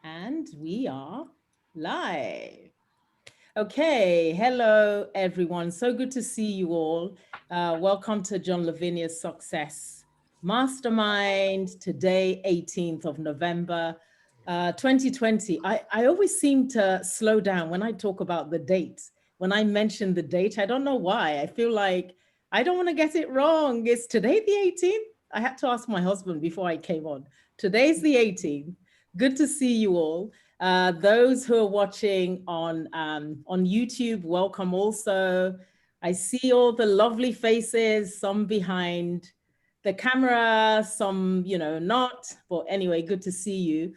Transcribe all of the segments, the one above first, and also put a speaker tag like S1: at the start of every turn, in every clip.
S1: And we are live. Okay, hello everyone. So good to see you all. Welcome to John Lavenia's Success Mastermind. Today, 18th of November, 2020. I always seem to slow down when I talk about the date. When I mention the date, I don't know why. I feel like I don't want to get it wrong. Is today the 18th? I had to ask my husband before I came on. Today's the 18th. Good to see you all. Those who are watching on YouTube, welcome also. I see all the lovely faces, some behind the camera, some, not. But anyway, good to see you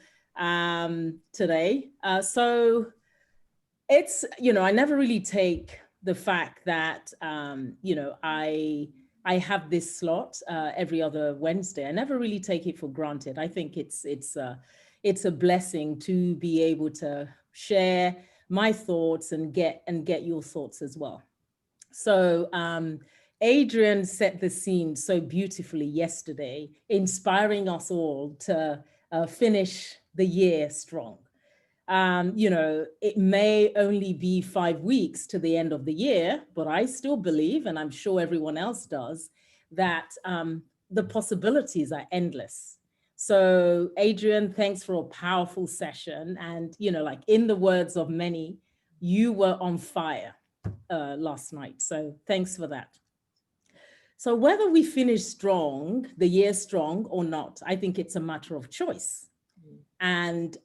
S1: today. So it's, I never really take the fact that, I have this slot every other Wednesday. I never really take it for granted. I think it's a blessing to be able to share my thoughts and get your thoughts as well. So Adrian set the scene so beautifully yesterday, inspiring us all to finish the year strong. It may only be 5 weeks to the end of the year, but I still believe, and I'm sure everyone else does, that the possibilities are endless. So Adrian, thanks for a powerful session. And, like in the words of many, you were on fire last night. So thanks for that. So whether we finish strong, the year strong or not, I think it's a matter of choice. And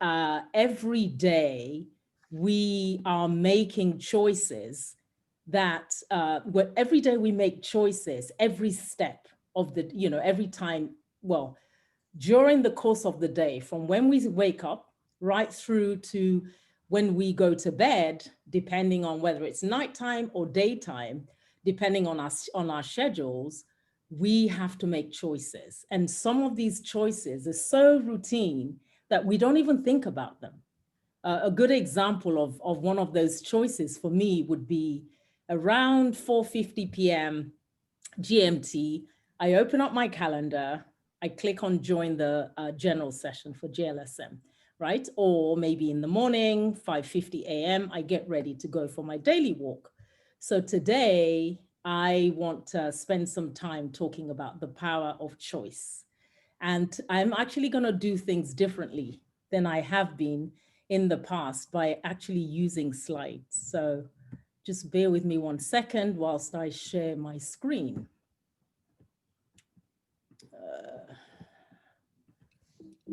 S1: every day we are making choices that every day we make choices, every step of the, every time, well, during the course of the day, from when we wake up right through to when we go to bed, depending on whether it's nighttime or daytime, depending on our schedules, we have to make choices. And some of these choices are so routine that we don't even think about them. A good example of one of those choices for me would be around 4:50 p.m. GMT. I open up my calendar, I click on join the general session for GLSM, right? Or maybe in the morning, 5:50 a.m., I get ready to go for my daily walk. So today, I want to spend some time talking about the power of choice. And I'm actually going to do things differently than I have been in the past by actually using slides. So just bear with me 1 second whilst I share my screen.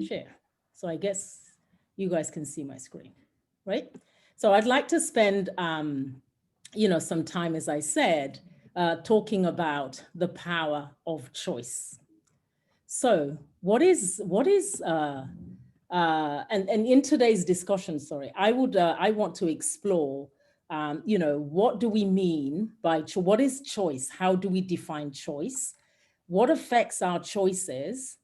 S1: Share. So I guess you guys can see my screen, right? So I'd like to spend, some time, as I said, talking about the power of choice. So what is and in today's discussion, I want to explore, what do we mean by what is choice? How do we define choice? What affects our choices?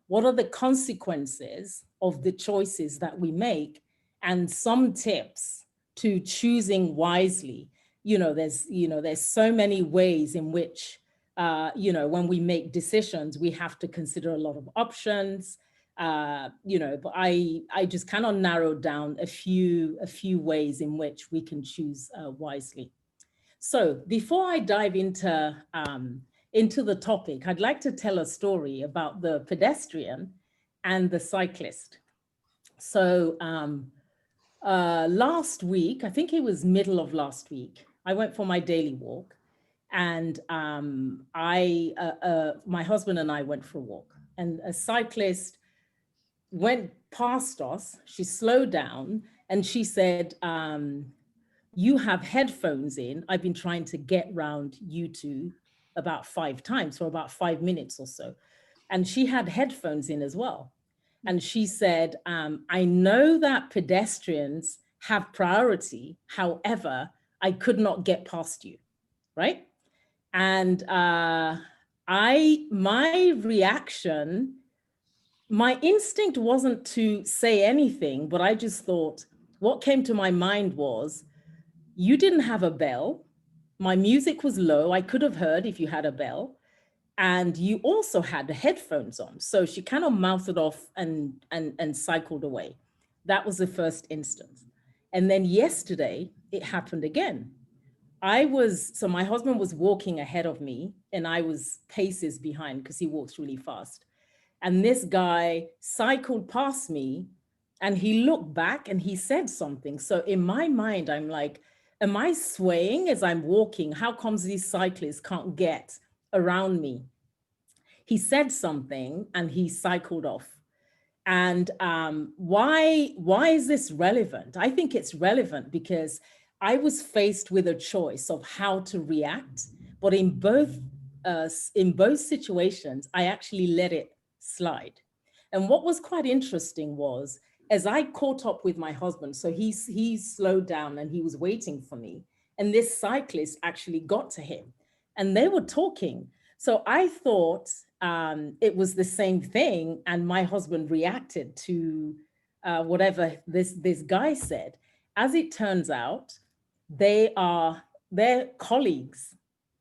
S1: What are the consequences of the choices that we make? And some tips to choosing wisely. There's so many ways in which when we make decisions, we have to consider a lot of options, but I just cannot narrow down a few ways in which we can choose wisely. So before I dive into the topic, I'd like to tell a story about the pedestrian and the cyclist. So last week, I think it was middle of last week, I went for my daily walk. And my husband and I went for a walk, and a cyclist went past us. She slowed down and she said, you have headphones in. I've been trying to get round you two about 5 times for about 5 minutes or so. And she had headphones in as well. And she said, I know that pedestrians have priority. However, I could not get past you, right? And my reaction, my instinct wasn't to say anything, but I just thought, what came to my mind was, you didn't have a bell. My music was low. I could have heard if you had a bell. and you also had the headphones on. So she kind of mouthed it off and cycled away. That was the first instance. And then yesterday it happened again. So my husband was walking ahead of me and I was paces behind because he walks really fast. And this guy cycled past me and he looked back and he said something. So in my mind, I'm like, am I swaying as I'm walking? How comes these cyclists can't get around me? He said something and he cycled off. And why is this relevant? I think it's relevant because I was faced with a choice of how to react, but in both situations, I actually let it slide. And what was quite interesting was, as I caught up with my husband, so he slowed down and he was waiting for me, and this cyclist actually got to him, and they were talking. So I thought it was the same thing, and my husband reacted to whatever this guy said. As it turns out, they're colleagues,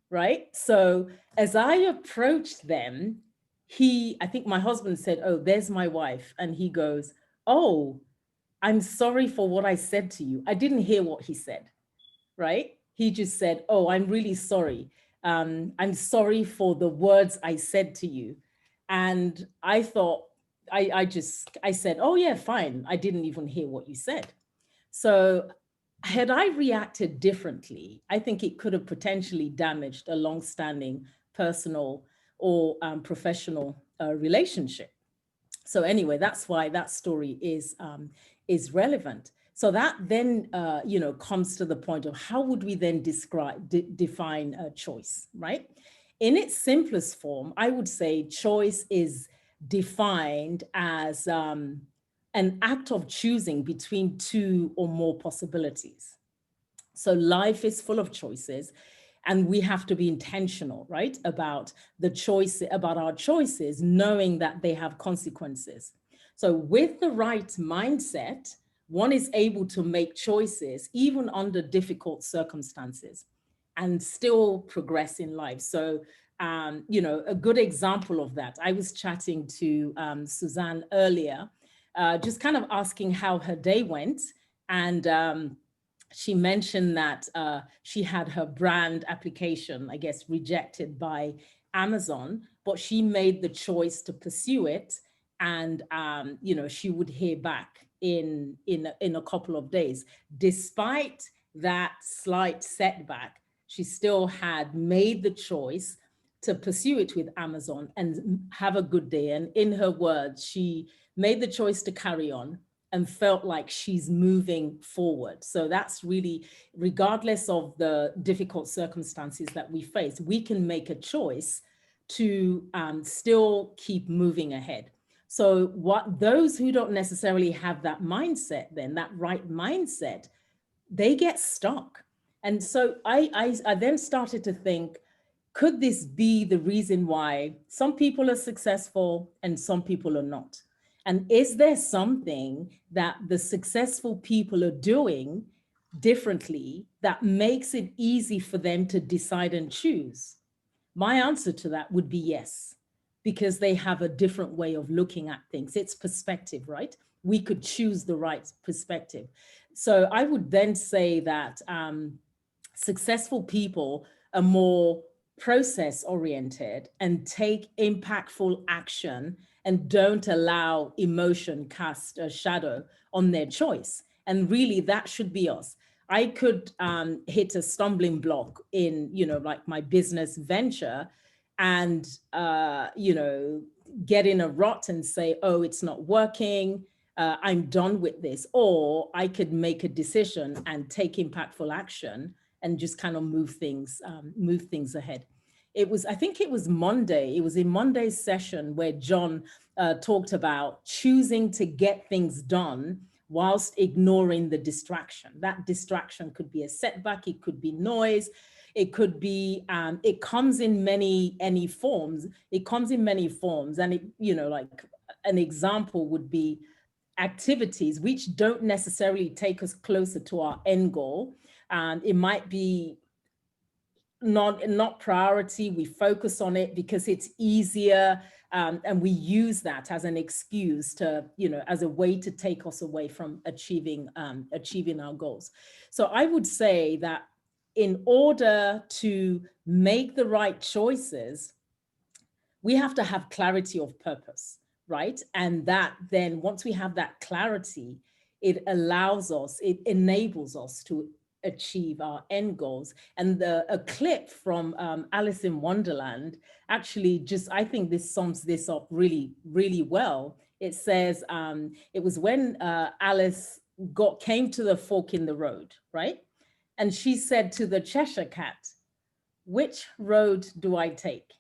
S1: right? So as I approached them, I think my husband said, "Oh, there's my wife," and he goes, "Oh, I'm sorry for what I said to you." I didn't hear what he said, right? He just said, "Oh, I'm really sorry. I'm sorry for the words I said to you." And I thought, I said, "Oh, yeah, fine. I didn't even hear what you said." So, had I reacted differently, I think it could have potentially damaged a long-standing personal or professional relationship. So anyway, that's why that story is relevant. So that then comes to the point of how would we then define a choice, right? In its simplest form, I would say choice is defined as an act of choosing between two or more possibilities. So life is full of choices, and we have to be intentional, right, about our choices, knowing that they have consequences. So with the right mindset, one is able to make choices even under difficult circumstances and still progress in life. So a good example of that, I was chatting to Suzanne earlier, just kind of asking how her day went. And she mentioned that she had her brand application, I guess, rejected by Amazon, but she made the choice to pursue it. And, she would hear back in a couple of days. Despite that slight setback, she still had made the choice to pursue it with Amazon and have a good day. And in her words, she made the choice to carry on and felt like she's moving forward. So that's really, regardless of the difficult circumstances that we face, we can make a choice to still keep moving ahead. So what those who don't necessarily have that mindset, then that right mindset, they get stuck. And so I then started to think, could this be the reason why some people are successful and some people are not? And is there something that the successful people are doing differently that makes it easy for them to decide and choose? My answer to that would be yes, because they have a different way of looking at things. It's perspective, right? We could choose the right perspective. So I would then say that successful people are more process oriented and take impactful action and don't allow emotion cast a shadow on their choice. And really, that should be us. I could hit a stumbling block in, like my business venture and, get in a rut and say, oh, it's not working. I'm done with this. Or I could make a decision and take impactful action and just kind of move things ahead. I think it was Monday. It was in Monday's session where John talked about choosing to get things done whilst ignoring the distraction. That distraction could be a setback. It could be noise. It could be, it comes in any forms. It comes in many forms. And like an example would be activities which don't necessarily take us closer to our end goal. It might be not priority. We focus on it because it's easier, and we use that as an excuse to, as a way to take us away from achieving our goals. So I would say that in order to make the right choices, we have to have clarity of purpose, right? And that then, once we have that clarity, it enables us to achieve our end goals. And a clip from Alice in Wonderland actually I think this sums this up really, really well. It says, it was when Alice came to the fork in the road, right? And she said to the Cheshire Cat, "Which road do I take?"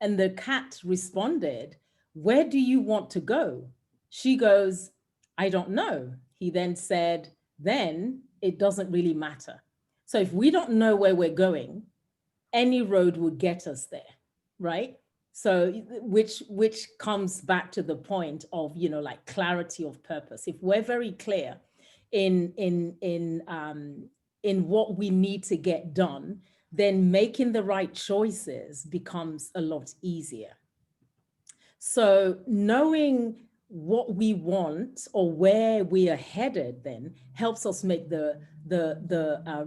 S1: And the cat responded, "Where do you want to go?" She goes, "I don't know." He then said, "Then it doesn't really matter." So if we don't know where we're going, any road will get us there, right? So which comes back to the point of, like clarity of purpose. If we're very clear in what we need to get done, then making the right choices becomes a lot easier. So knowing what we want or where we are headed then helps us make the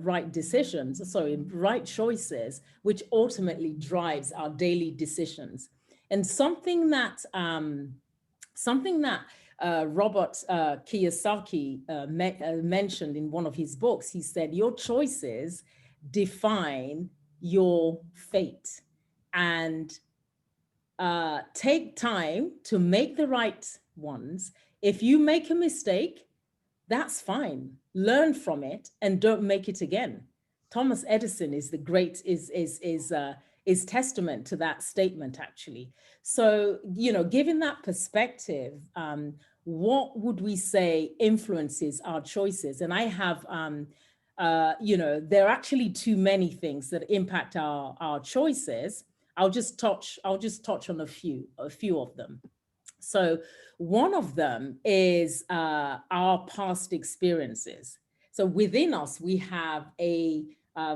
S1: right decisions, sorry, right choices, which ultimately drives our daily decisions. And something that Robert Kiyosaki mentioned in one of his books, he said, your choices define your fate. And take time to make the right ones. If you make a mistake, that's fine. Learn from it and don't make it again. Thomas Edison is testament to that statement, actually. So, given that perspective, what would we say influences our choices? And I have, there are actually too many things that impact our choices. I'll just touch on a few of them. So one of them is our past experiences. So within us, we have a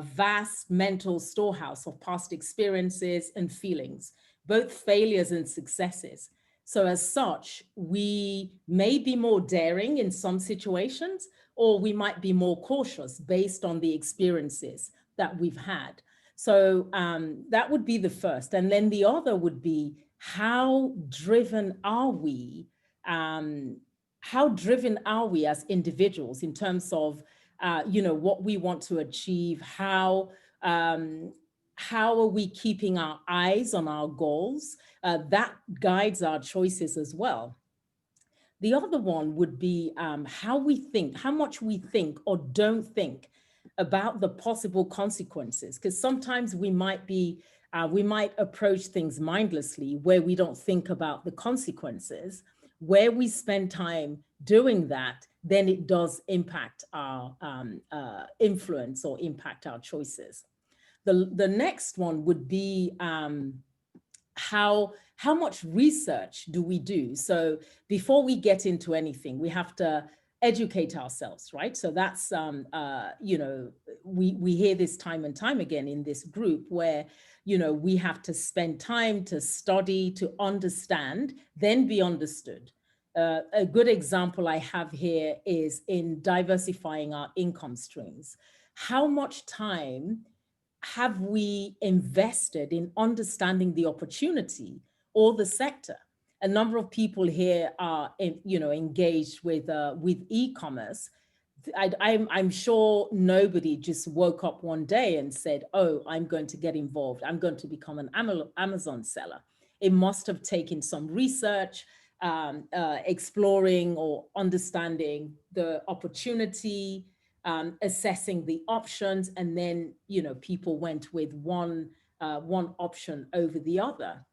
S1: vast mental storehouse of past experiences and feelings, both failures and successes. So as such, we may be more daring in some situations, or we might be more cautious based on the experiences that we've had. So that would be the first. And then the other would be, how driven are we? How driven are we as individuals in terms of, what we want to achieve? How are we keeping our eyes on our goals? That guides our choices as well. The other one would be how much we think or don't think about the possible consequences. Because sometimes we might approach things mindlessly where we don't think about the consequences. Where we spend time doing that, then it does impact our influence or impact our choices. The next one would be how much research do we do? So before we get into anything, we have to educate ourselves, right? So that's, we hear this time and time again in this group where, we have to spend time to study, to understand, then be understood. A good example I have here is in diversifying our income streams. How much time have we invested in understanding the opportunity or the sector? A number of people here are, engaged with e-commerce. I'm sure nobody just woke up one day and said, "Oh, I'm going to get involved. I'm going to become an Amazon seller." It must have taken some research, exploring or understanding the opportunity, assessing the options, and then people went with one option over the other.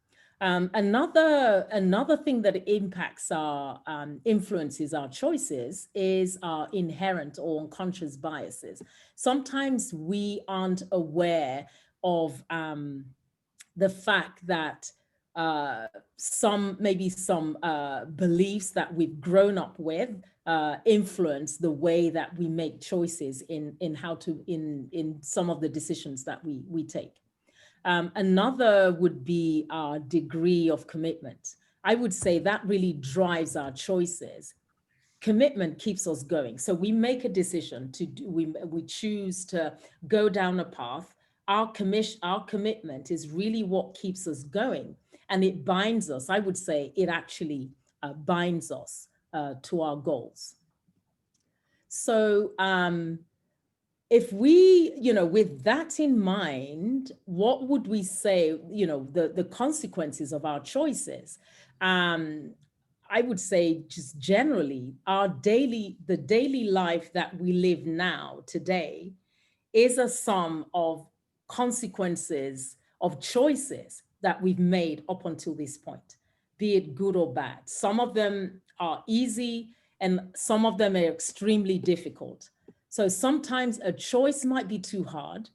S1: Another thing that impacts our influences our choices is our inherent or unconscious biases. Sometimes we aren't aware of the fact that maybe some beliefs that we've grown up with influence the way that we make choices in some of the decisions that we take. Another would be our degree of commitment. I would say that really drives our choices. Commitment keeps us going. So we make a decision to do, we choose to go down a path. Our commitment is really what keeps us going, and it binds us. I would say it actually binds us to our goals. So if we, with that in mind, what would we say, the consequences of our choices? I would say just generally, the daily life that we live now today is a sum of consequences of choices that we've made up until this point, be it good or bad. Some of them are easy and some of them are extremely difficult. So sometimes a choice might be too hard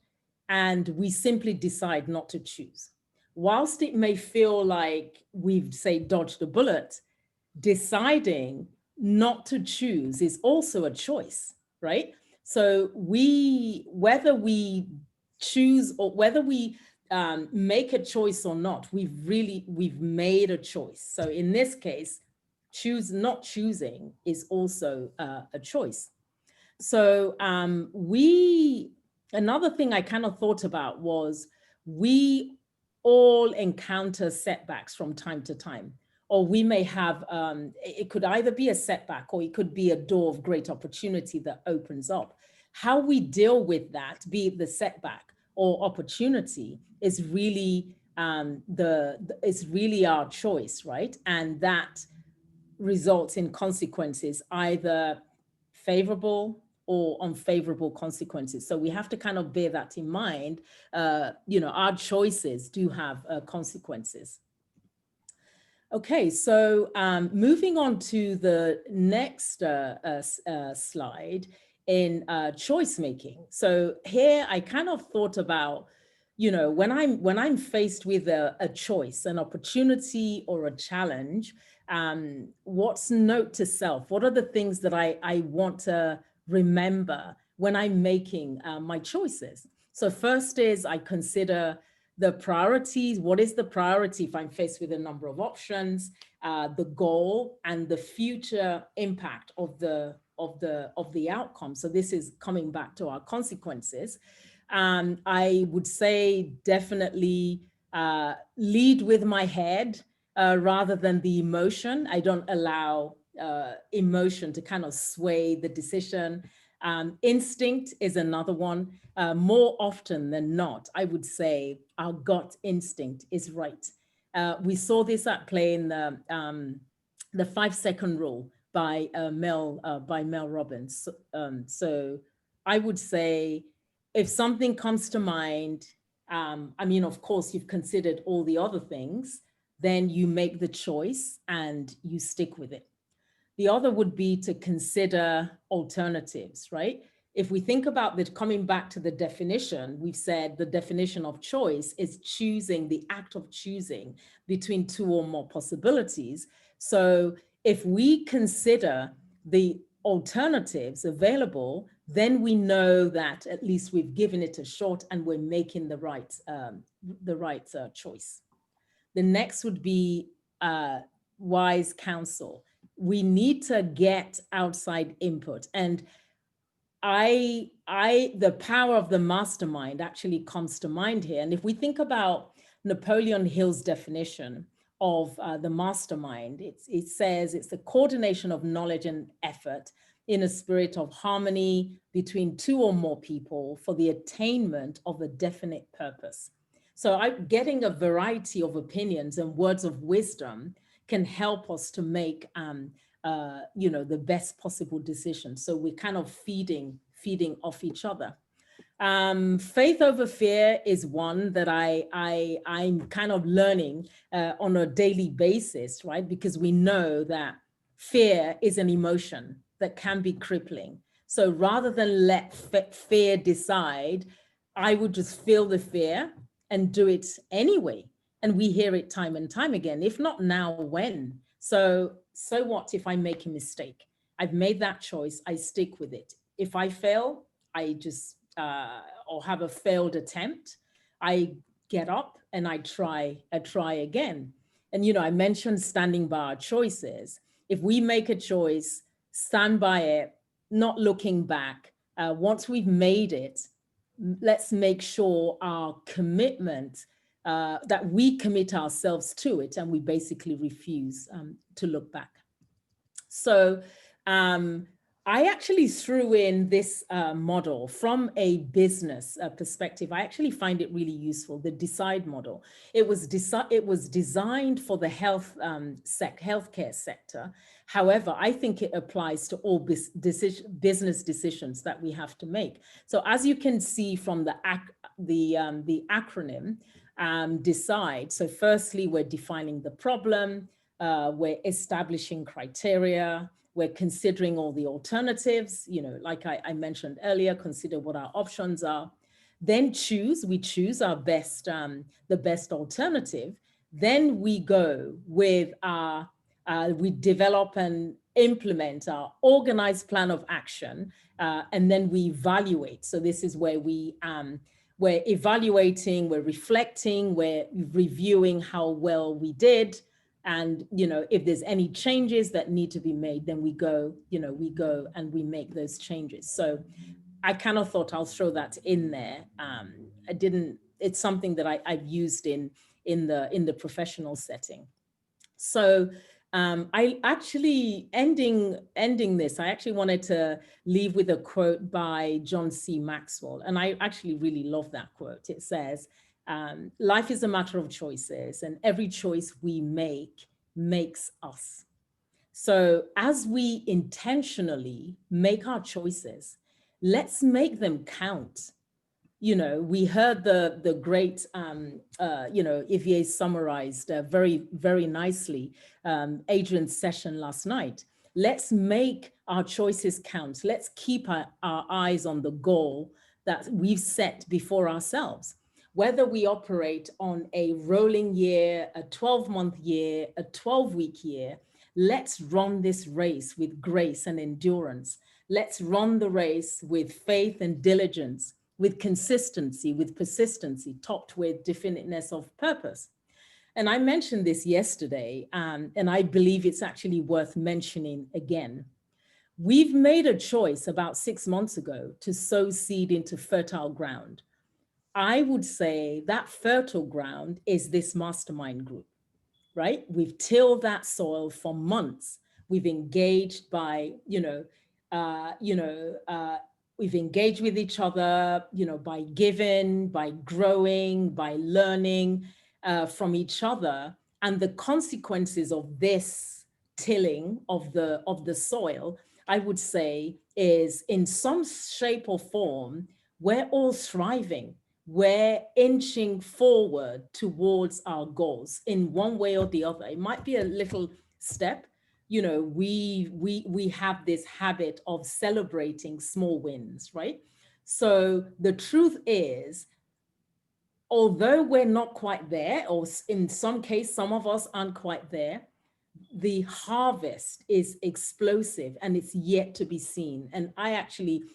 S1: and we simply decide not to choose. Whilst it may feel like we've, say, dodged a bullet, deciding not to choose is also a choice, right? So whether we choose or whether we make a choice or not, we've made a choice. So in this case, not choosing is also a choice. So another thing I kind of thought about was we all encounter setbacks from time to time, or we may have, it could either be a setback or it could be a door of great opportunity that opens up. How we deal with that, be it the setback or opportunity, is really is really our choice, right? And that results in consequences, either favorable or unfavorable consequences. So we have to kind of bear that in mind. Our choices do have consequences. Okay, so moving on to the next slide in choice making. So here I kind of thought about, when I'm faced with a choice, an opportunity or a challenge, what's note to self? What are the things that I want to remember when I'm making my choices? So first is I consider the priorities. What is the priority if I'm faced with a number of options, the goal, and the future impact of the outcome? So this is coming back to our consequences. I would say definitely lead with my head rather than the emotion. I don't allow emotion to kind of sway the decision. Instinct is another one. More often than not, I would say our gut instinct is right. We saw this at play in the 5-second rule by Mel Robbins. So I would say if something comes to mind, I mean, of course, you've considered all the other things, then you make the choice and you stick with it. The other would be to consider alternatives, right? If we think about coming back to the definition, we've said the definition of choice is choosing, the act of choosing between two or more possibilities. So if we consider the alternatives available, then we know that at least we've given it a shot and we're making the right choice. The next would be wise counsel. We need to get outside input. And the power of the mastermind actually comes to mind here. And if we think about Napoleon Hill's definition of the mastermind, it says it's the coordination of knowledge and effort in a spirit of harmony between two or more people for the attainment of a definite purpose. So getting a variety of opinions and words of wisdom can help us to make the best possible decision. So we're kind of feeding off each other. Faith over fear is one that I'm kind of learning on a daily basis, right? Because we know that fear is an emotion that can be crippling. So rather than let fear decide, I would just feel the fear and do it anyway. And we hear it time and time again. If not now, when? So what if I make a mistake? I've made that choice. I stick with it. If I fail, I just, or have a failed attempt, I get up and I try again. And, I mentioned standing by our choices. If we make a choice, stand by it, not looking back. Once we've made it, let's make sure our commitment, that we commit ourselves to it, and we basically refuse to look back. So I actually threw in this model from a business perspective. I actually find it really useful, the DECIDE model. It was designed for the healthcare sector. However, I think it applies to all business decisions that we have to make. So as you can see from the acronym, DECIDE. So firstly, we're defining the problem, we're establishing criteria, we're considering all the alternatives, like I mentioned earlier, consider what our options are. Then we choose our best, the best alternative. Then we go with we develop and implement our organized plan of action, and then we evaluate. So this is where we're evaluating, we're reflecting, we're reviewing how well we did. And, if there's any changes that need to be made, then we go and we make those changes. So I kind of thought I'll throw that in there. It's something that I've used in the professional setting. So I actually, ending this, I actually wanted to leave with a quote by John C. Maxwell. And I actually really love that quote. It says, life is a matter of choices, and every choice we make makes us. So as we intentionally make our choices, let's make them count. We heard the great, Ivier summarized very, very nicely Adrian's session last night. Let's make our choices count. Let's keep our eyes on the goal that we've set before ourselves. Whether we operate on a rolling year, a 12-month year, a 12-week year, let's run this race with grace and endurance. Let's run the race with faith and diligence, with consistency, with persistency, topped with definiteness of purpose. And I mentioned this yesterday, and I believe it's actually worth mentioning again. We've made a choice about 6 months ago to sow seed into fertile ground. I would say that fertile ground is this mastermind group, right? We've tilled that soil for months. We've engaged by, we've engaged with each other, by giving, by growing, by learning from each other. And the consequences of this tilling of the soil, I would say, is in some shape or form, we're all thriving. We're inching forward towards our goals in one way or the other. It might be a little step. We have this habit of celebrating small wins, right? So the truth is, although we're not quite there, or in some case, some of us aren't quite there, the harvest is explosive and it's yet to be seen. And I actually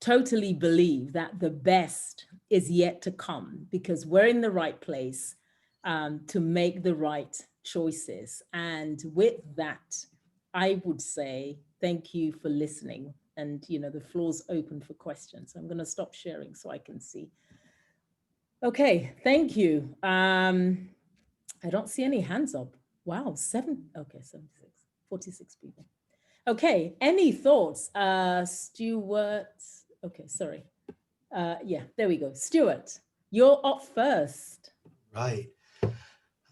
S1: totally believe that the best is yet to come, because we're in the right place to make the right choices. And with that, I would say thank you for listening. And the floor's open for questions. I'm going to stop sharing so I can see. Okay, thank you. I don't see any hands up. Wow, 76, 46 people. Okay, any thoughts? Stuart. Okay, sorry. Yeah, there we go. Stuart, you're up first.
S2: Right.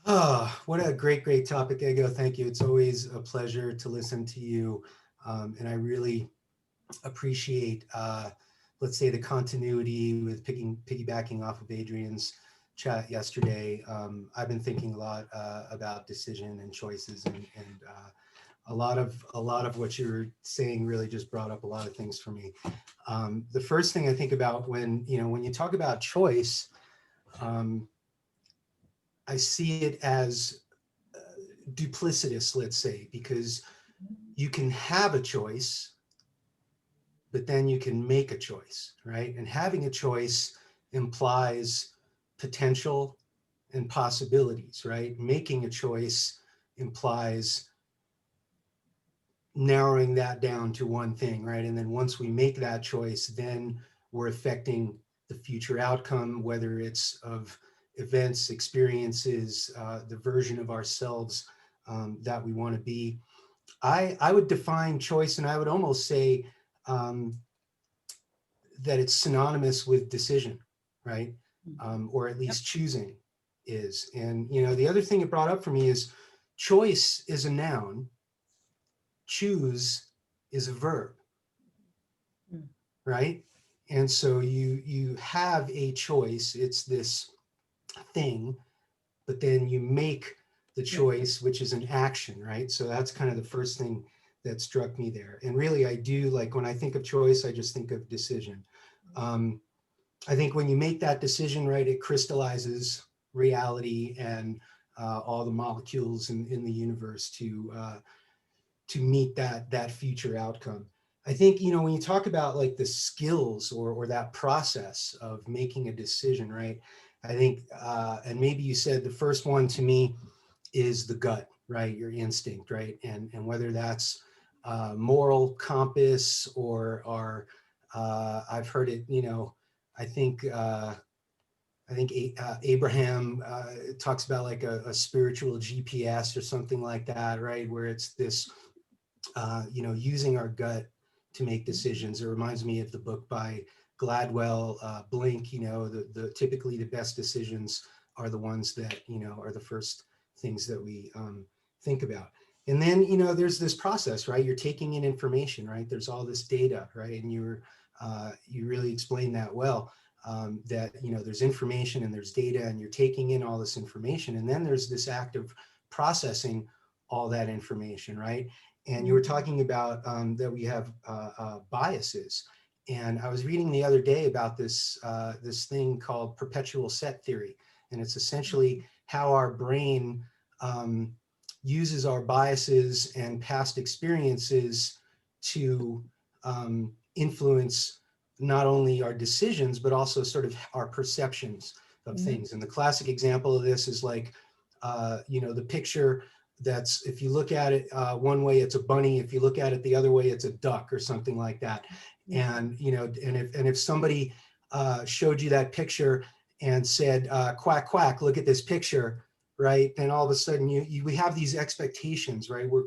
S2: Oh, what a great topic, Égo. Thank you. It's always a pleasure to listen to you. And I really appreciate, let's say, the continuity with piggybacking off of Adrian's chat yesterday. I've been thinking a lot about decision and choices, and a lot of what you're saying really just brought up a lot of things for me. The first thing I think about when you talk about choice, I see it as duplicitous, let's say, because you can have a choice, but then you can make a choice, right? And having a choice implies potential and possibilities, right? Making a choice implies narrowing that down to one thing, right? And then once we make that choice, then we're affecting the future outcome, whether it's of events, experiences, the version of ourselves that we want to be. I would define choice, and I would almost say um, that it's synonymous with decision, right? Or at
S1: Yep.
S2: least choosing is. And, you know, the other thing it brought up for me is choice is a noun, choose is a verb,
S1: Mm.
S2: right? And so you have a choice, it's this thing, but then you make the
S1: Yep.
S2: choice, which is an action, right? So that's kind of the first thing that struck me there. And really, I do, like, when I think of choice, I just think of decision. I think when you make that decision, right, it crystallizes reality and all the molecules in the universe to meet that future outcome. I think, you know, when you talk about like the skills or that process of making a decision, right? I think, and maybe you said the first one to me is the gut, right? Your instinct, right? And whether that's moral compass or I've heard it, you know, I think Abraham talks about like a spiritual GPS or something like that, right? Where it's this, you know, using our gut to make decisions. It reminds me of the book by Gladwell, Blink. You know, the typically the best decisions are the ones that, you know, are the first things that we think about. And then, you know, there's this process, right? You're taking in information, right? There's all this data, right? And you really explained that well. That, you know, there's information and there's data, and you're taking in all this information, and then there's this act of processing all that information, right? And you were talking about that we have biases. And I was reading the other day about this thing called perpetual set theory, and it's essentially how our brain uses our biases and past experiences to influence not only our decisions, but also sort of our perceptions of things. And the classic example of this is like, you know, the picture that's, if you look at it one way, it's a bunny. If you look at it the other way, it's a duck or something like that. And, you know, and if somebody showed you that picture and said, quack, quack, look at this picture, right? Then all of a sudden we have these expectations, right? We're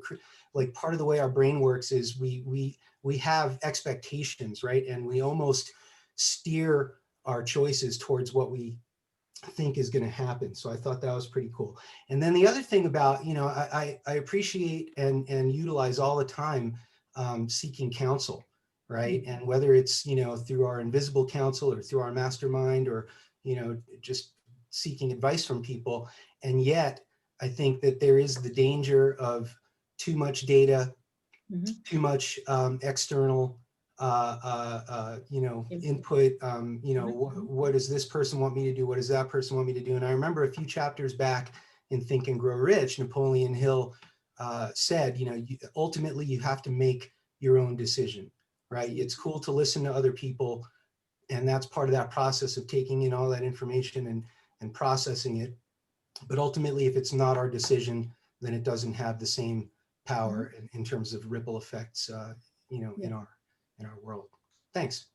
S2: like, part of the way our brain works is we have expectations, right? And we almost steer our choices towards what we think is going to happen. So I thought that was pretty cool. And then the other thing about, you know, I appreciate and utilize all the time seeking counsel, right? And whether it's, you know, through our invisible counsel or through our mastermind, or, you know, just seeking advice from people. And yet I think that there is the danger of too much data, too much external you know, input. You know, what does this person want me to do? What does that person want me to do? And I remember a few chapters back in Think and Grow Rich, Napoleon Hill said, you know, ultimately you have to make your own decision, right? It's cool to listen to other people, and that's part of that process of taking in all that information and processing it. But ultimately, if it's not our decision, then it doesn't have the same power in terms of ripple effects, you know, in our world. Thanks.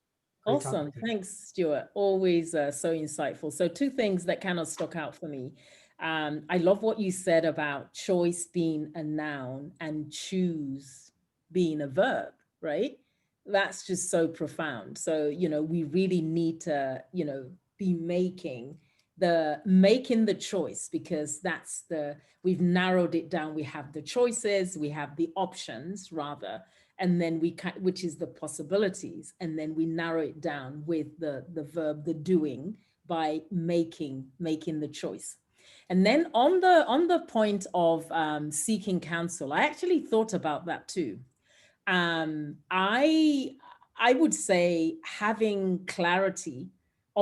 S2: Great
S1: Awesome.
S2: topic.
S1: Thanks, Stuart. Always so insightful. So two things that kind of stuck out for me. I love what you said about choice being a noun and choose being a verb, right? That's just so profound. So, you know, we really need to, you know, be making the choice, because we've narrowed it down. We have the choices, we have the options rather, and then which is the possibilities, and then we narrow it down with the verb, the doing, by making the choice. And then on the point of seeking counsel, I actually thought about that too. I would say having clarity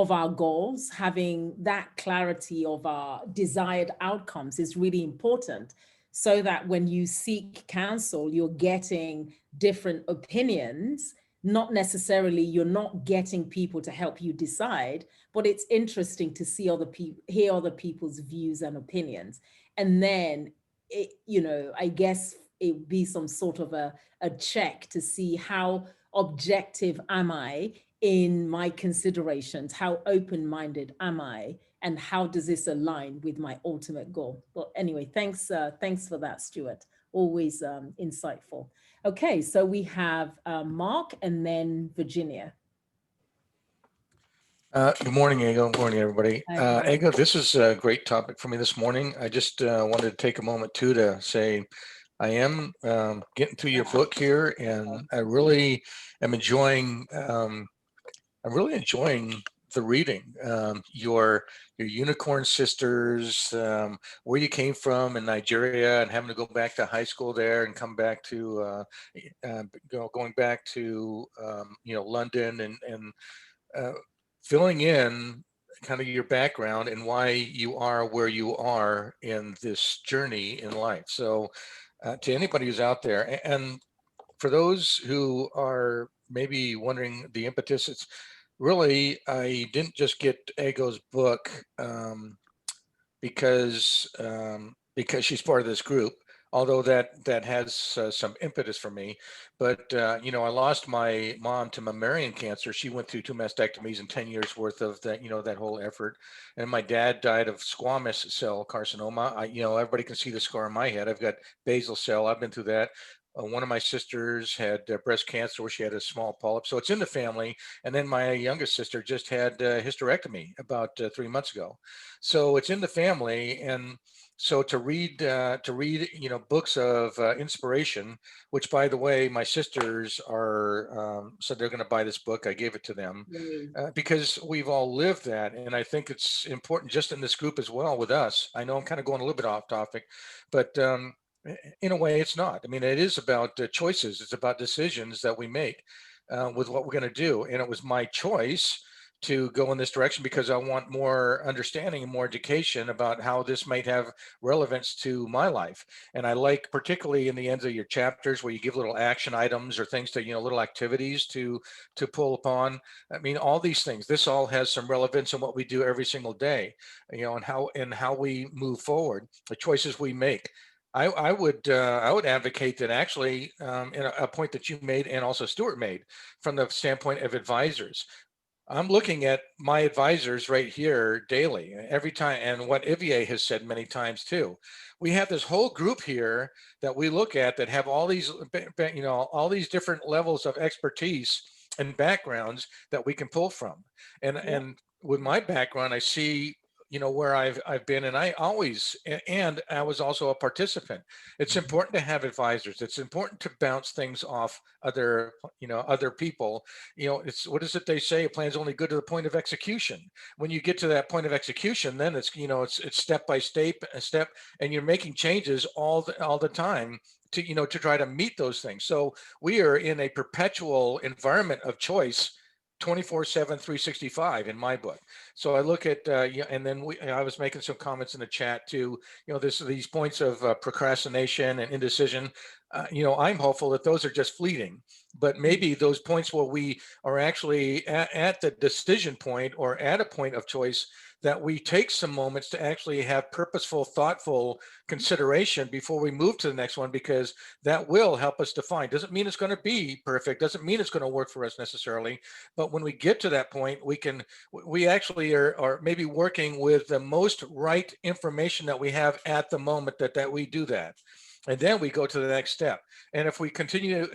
S1: of our goals, having that clarity of our desired outcomes is really important, so that when you seek counsel, you're getting different opinions. Not necessarily you're not getting people to help you decide, but it's interesting to see other people, hear other people's views and opinions. And then it, I guess it would be some sort of a check to see how objective am I in my considerations, how open-minded am I, and how does this align with my ultimate goal. Well, anyway, thanks for that, Stuart. Always insightful. Okay, so we have Mark and then Virginia.
S3: Good morning, Égo. Good morning, everybody.
S1: Hi.
S3: Égo, this is a great topic for me this morning. I just wanted to take a moment too to say I am getting through your book here, and I really am enjoying. I'm really enjoying the reading. Your unicorn sisters, where you came from in Nigeria, and having to go back to high school there, and come back to going back to London, and filling in kind of your background and why you are where you are in this journey in life. So to anybody who's out there, and for those who are maybe wondering the impetus, it's really, I didn't just get Égo's book because she's part of this group, although that has some impetus for me. But I lost my mom to mammalian cancer. She went through 2 mastectomies and 10 years worth of that, that whole effort. And my dad died of squamous cell carcinoma. Everybody can see the scar on my head. I've got basal cell. I've been through that. One of my sisters had breast cancer where she had a small polyp. So it's in the family. And then my youngest sister just had hysterectomy about 3 months ago. So it's in the family. And so to read books of inspiration, which, by the way, my sisters are said they're going to buy this book. I gave it to them because we've all lived that, and I think it's important just in this group as well with us. I know I'm kind of going a little bit off topic, but in a way, it's not. I mean, it is about choices. It's about decisions that we make with what we're going to do, and it was my choice to go in this direction because I want more understanding and more education about how this might have relevance to my life. And I like, particularly in the ends of your chapters, where you give little action items or things to, little activities to pull upon. I mean, all these things, this all has some relevance in what we do every single day, and how we move forward, the choices we make. I would advocate that actually, in a point that you made and also Stuart made, from the standpoint of advisors. I'm looking at my advisors right here daily, every time, and what Ivier has said many times too. We have this whole group here that we look at that have all these, all these different levels of expertise and backgrounds that we can pull from. And with my background, I see where I've been, and I was also a participant. It's important to have advisors. It's important to bounce things off other people. It's, what is it they say? A plan's only good to the point of execution. When you get to that point of execution, then it's it's step by step, and you're making changes all the time to try to meet those things. So we are in a perpetual environment of choice, 24/7, 365 in my book. So I look at, and then I was making some comments in the chat too, these points of procrastination and indecision. I'm hopeful that those are just fleeting, but maybe those points where we are actually at the decision point or at a point of choice, that we take some moments to actually have purposeful, thoughtful consideration before we move to the next one, because that will help us define. Doesn't mean it's going to be perfect, doesn't mean it's going to work for us necessarily, but when we get to that point, we actually are maybe working with the most right information that we have at the moment that we do that. And then we go to the next step. And if we continue,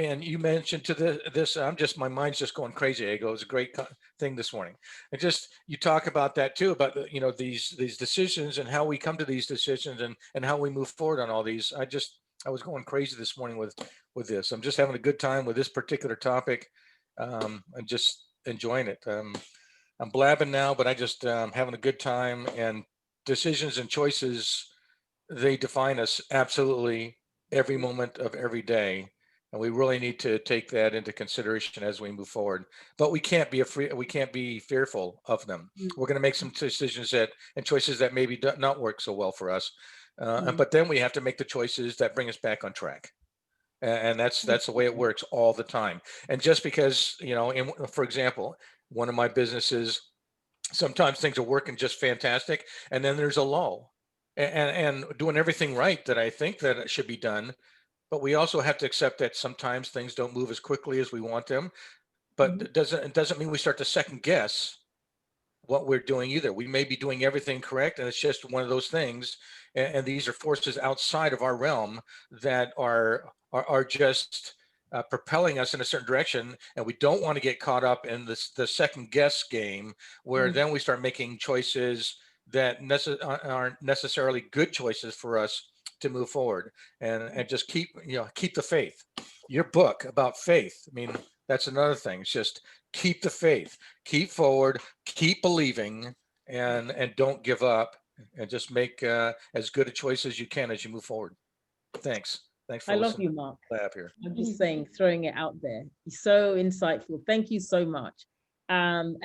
S3: and you mentioned to this, my mind's just going crazy, Égo. It's a great thing this morning. And just, you talk about that too, about, these decisions and how we come to these decisions and how we move forward on all these. I was going crazy this morning with this. I'm just having a good time with this particular topic. I'm just enjoying it. I'm blabbing now, but I just having a good time, and decisions and choices, they define us absolutely every moment of every day. And we really need to take that into consideration as we move forward. But we can't be fearful of them. We're going to make some decisions and choices that maybe do not work so well for us. But then we have to make the choices that bring us back on track. And that's the way it works all the time. And just because, for example, one of my businesses, sometimes things are working just fantastic, and then there's a lull, and doing everything right that I think that it should be done. But we also have to accept that sometimes things don't move as quickly as we want them. But it doesn't mean we start to second guess what we're doing either. We may be doing everything correct, and it's just one of those things. And these are forces outside of our realm that are just propelling us in a certain direction, and we don't want to get caught up in the second guess game, where then we start making choices that aren't necessarily good choices for us to move forward. And just keep the faith. Your book about faith, I mean, that's another thing. It's just keep the faith, keep forward, keep believing, and don't give up, and just make as good a choice as you can as you move forward. Thanks for
S1: I love
S3: listening.
S1: you, Mark.
S3: Laugh here.
S1: I'm just saying, throwing it out there. So insightful. Thank you so much. And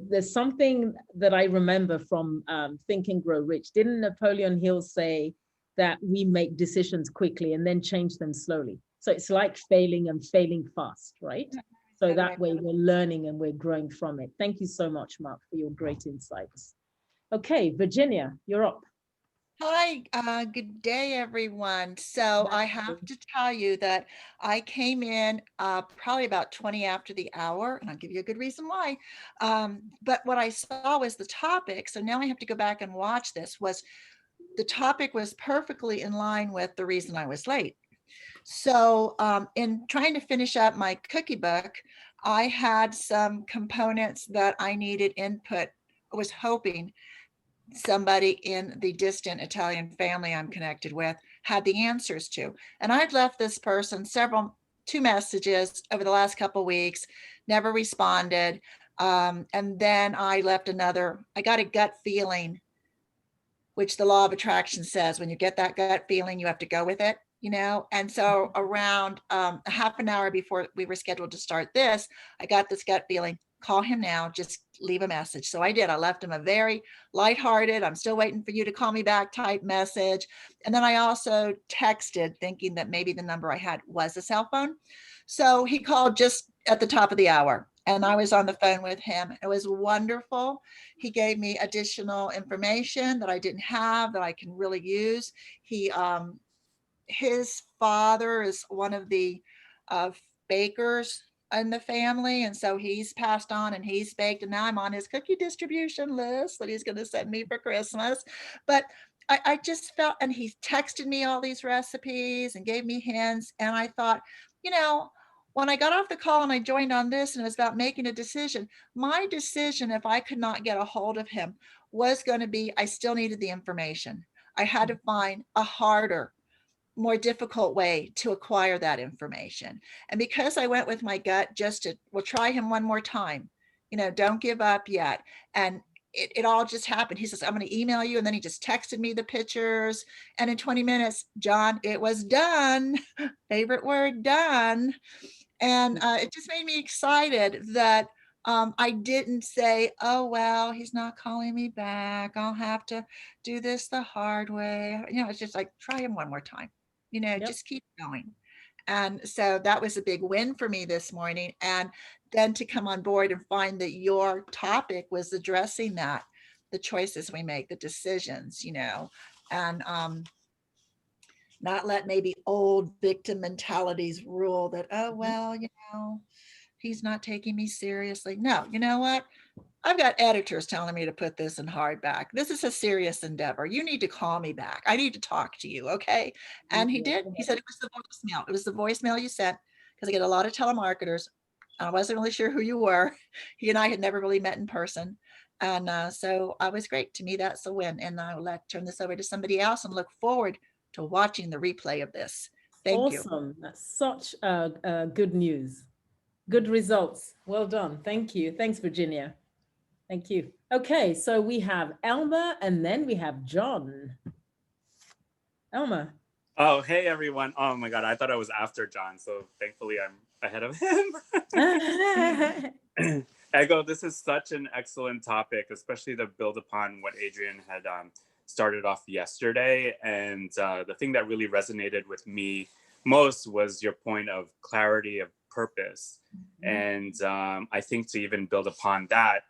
S1: there's something that I remember from Think and Grow Rich. Didn't Napoleon Hill say that we make decisions quickly and then change them slowly? So it's like failing and failing fast, right? So that way we're learning and we're growing from it. Thank you so much, Mark, for your great insights. Okay, Virginia, you're up.
S4: Hi, good day, everyone. So I have to tell you that I came in probably about 20 after the hour, and I'll give you a good reason why. But what I saw was the topic. So now I have to go back and watch this. The topic was perfectly in line with the reason I was late. So in trying to finish up my cookie book, I had some components that I needed input. I was hoping somebody in the distant Italian family I'm connected with had the answers to. And I'd left this person two messages over the last couple of weeks, never responded. And then I left I got a gut feeling, which the law of attraction says, when you get that gut feeling, you have to go with it, And so around a half an hour before we were scheduled to start this, I got this gut feeling, call him now, just leave a message. So I did. I left him a very lighthearted, I'm still waiting for you to call me back type message. And then I also texted thinking that maybe the number I had was a cell phone. So he called just at the top of the hour, and I was on the phone with him. It was wonderful. He gave me additional information that I didn't have that I can really use. His father is one of the bakers in the family, and so he's passed on and he's baked, and now I'm on his cookie distribution list that he's going to send me for Christmas. But I just felt, and he texted me all these recipes and gave me hints, and I thought, when I got off the call and I joined on this and it was about making a decision, my decision, if I could not get a hold of him, was going to be, I still needed the information. I had to find a harder, more difficult way to acquire that information. And because I went with my gut, we'll try him one more time, don't give up yet. And it all just happened. He says, I'm going to email you. And then he just texted me the pictures. And in 20 minutes, John, it was done. Favorite word, done. And it just made me excited that I didn't say, oh, well, he's not calling me back. I'll have to do this the hard way. It's just like, try him one more time. Just keep going. And so that was a big win for me this morning. And then to come on board and find that your topic was addressing that, the choices we make, the decisions, and not let maybe old victim mentalities rule that, oh, well, he's not taking me seriously. No, you know what? I've got editors telling me to put this in hardback. This is a serious endeavor. You need to call me back. I need to talk to you. Okay. And he did. He said it was the voicemail. It was the voicemail you sent, because I get a lot of telemarketers. I wasn't really sure who you were. He and I had never really met in person. And so I was great. To me, that's a win. And I'll turn this over to somebody else and look forward to watching the replay of this. Thank you.
S1: Awesome. That's such good news. Good results. Well done. Thank you. Thanks, Virginia. Thank you. Okay, so we have Elma and then we have John. Elma.
S5: Oh, hey everyone. Oh my God, I thought I was after John, so thankfully I'm ahead of him. Ego, this is such an excellent topic, especially to build upon what Adrian had started off yesterday. And the thing that really resonated with me most was your point of clarity of purpose. And I think to even build upon that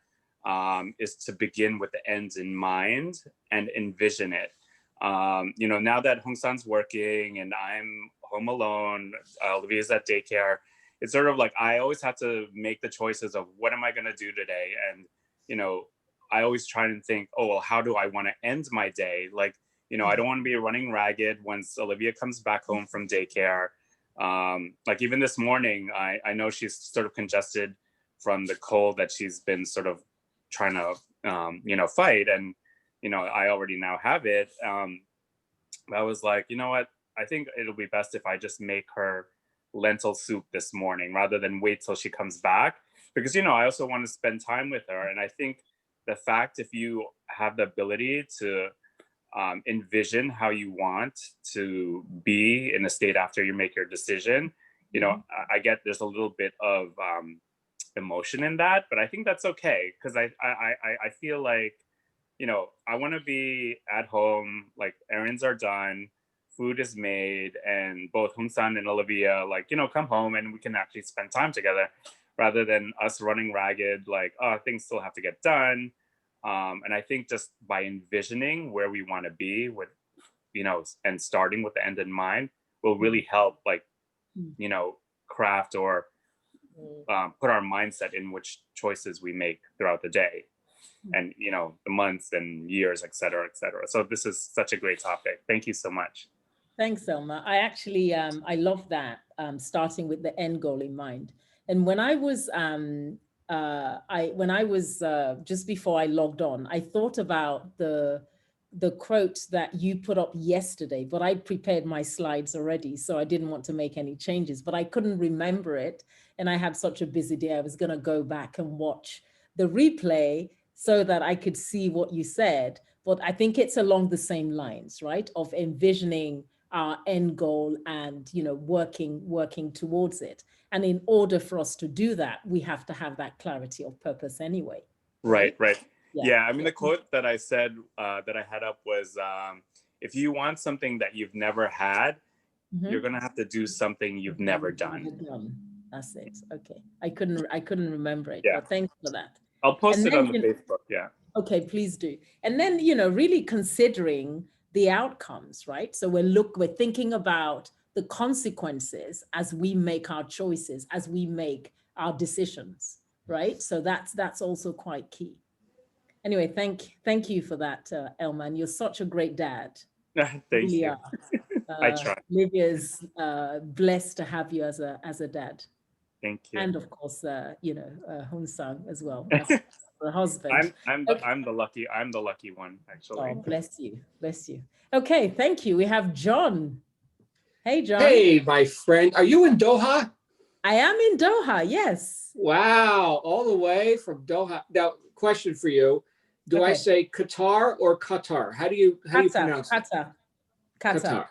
S5: is to begin with the ends in mind and envision it. Now that Hong San's working and I'm home alone, Olivia's at daycare, it's sort of like I always have to make the choices of what am I going to do today? And, I always try and think, oh, well, how do I want to end my day? Like, I don't want to be running ragged once Olivia comes back home from daycare. Like even this morning, I know she's sort of congested from the cold that she's been sort of trying to, fight. And, I already now have it. I was like, you know what? I think it'll be best if I just make her lentil soup this morning rather than wait till she comes back. Because, I also want to spend time with her. And I think the fact if you have the ability to envision how you want to be in a state after you make your decision, I get there's a little bit of emotion in that, but I think that's okay. Because I feel like, I want to be at home, like errands are done, food is made, and both Hong San and Olivia, like, come home and we can actually spend time together rather than us running ragged, like, oh, things still have to get done. And I think just by envisioning where we want to be with, and starting with the end in mind will really help, like, craft or put our mindset in which choices we make throughout the day. And the months and years, et cetera, et cetera. So this is such a great topic. Thank you so much.
S1: Thanks, Elma. I actually I love that, starting with the end goal in mind. And when I was just before I logged on, I thought about the quote that you put up yesterday, but I prepared my slides already, so I didn't want to make any changes, but I couldn't remember it. And I had such a busy day. I was going to go back and watch the replay so that I could see what you said. But I think it's along the same lines, right? Of envisioning our end goal and, working towards it. And in order for us to do that, we have to have that clarity of purpose anyway.
S5: Right. Yeah. I mean, the quote that I said that I had up was, if you want something that you've never had, you're going to have to do something you've never done.
S1: That's it. Okay. I couldn't remember it.
S5: Yeah.
S1: But thanks for that.
S5: I'll post it on the Facebook. Yeah.
S1: Okay, please do. And then, really considering the outcomes, right? So we're thinking about the consequences as we make our choices, as we make our decisions, right? So that's also quite key. Anyway, thank you for that, Elman. You're such a great dad.
S5: Thank you. I try.
S1: Livia's blessed to have you as a dad.
S5: Thank you.
S1: And of course, Hong Sang as well, the husband.
S5: I'm the lucky one, actually.
S1: Oh, bless you. Okay, thank you. We have John. Hey, John.
S6: Hey, my friend. Are you in Doha?
S1: I am in Doha, yes.
S6: Wow, all the way from Doha. Now, question for you. Do I say Qatar or Qatar? How do you pronounce it? Qatar.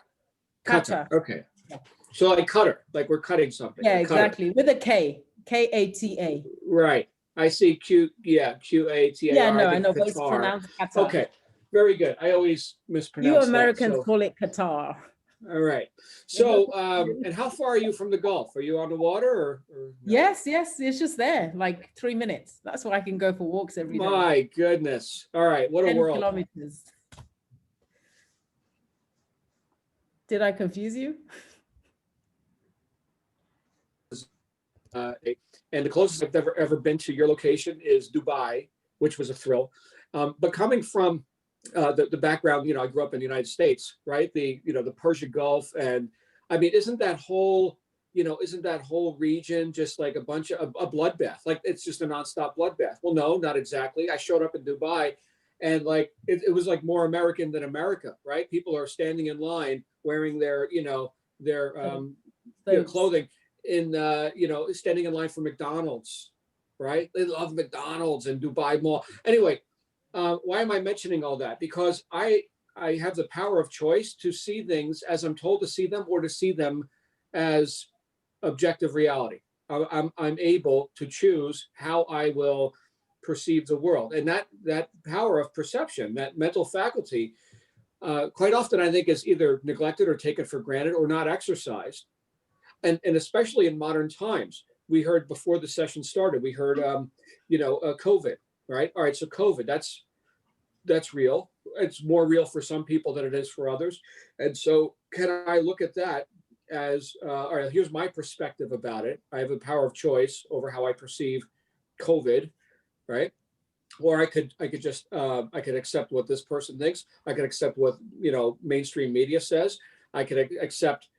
S6: Okay. Yeah. So like cutter, like we're cutting something.
S1: Yeah, exactly. With a K. K-A-T-A.
S6: Right. I see Q-A-T-A.
S1: Yeah, no, I know, but it's pronounced Qatar.
S6: Okay. Very good. I always mispronounce
S1: You Americans call it Qatar.
S6: All right. So, and how far are you from the Gulf? Are you on the water or no?
S1: Yes. It's just there, like 3 minutes. That's why I can go for walks every day.
S6: My goodness. All right. What a
S1: 10
S6: world.
S1: kilometers. Did I confuse you?
S6: And the closest I've ever been to your location is Dubai, which was a thrill. But coming from the background, I grew up in the United States, right? The Persian Gulf, and I mean, isn't that whole region just like a bunch of a bloodbath? Like it's just a nonstop bloodbath. Well, no, not exactly. I showed up in Dubai, and like it was like more American than America, right? People are standing in line wearing their clothing in standing in line for McDonald's, right? They love McDonald's and Dubai Mall. Anyway, why am I mentioning all that? Because I I have the power of choice to see things as I'm told to see them, or to see them as objective reality. I'm able to choose how I will perceive the world. And that power of perception, that mental faculty, quite often I think is either neglected or taken for granted or not exercised. And especially in modern times, we heard before the session started, we heard, COVID, right? All right, so COVID, that's real. It's more real for some people than it is for others. And so can I look at that as, all right, here's my perspective about it. I have a power of choice over how I perceive COVID, right? Or I could just, I could accept what this person thinks. I could accept what, mainstream media says. I could accept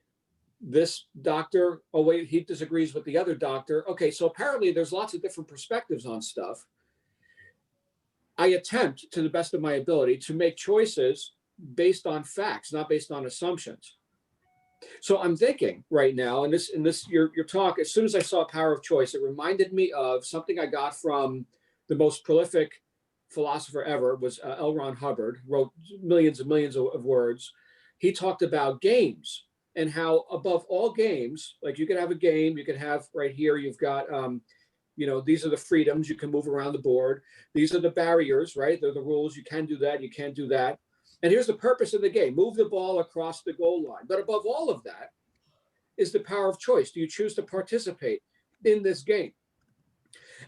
S6: this doctor. Oh, wait, he disagrees with the other doctor. Okay, so apparently there's lots of different perspectives on stuff. I attempt to the best of my ability to make choices based on facts, not based on assumptions. So I'm thinking right now, in this your talk, as soon as I saw Power of Choice, it reminded me of something I got from the most prolific philosopher ever, was L. Ron Hubbard, wrote millions and millions of words. He talked about games and how above all games, like you could have a game, you could have right here, you've got, these are the freedoms, you can move around the board. These are the barriers, right? They're the rules, you can do that, you can't do that. And here's the purpose of the game, move the ball across the goal line. But above all of that is the power of choice. Do you choose to participate in this game?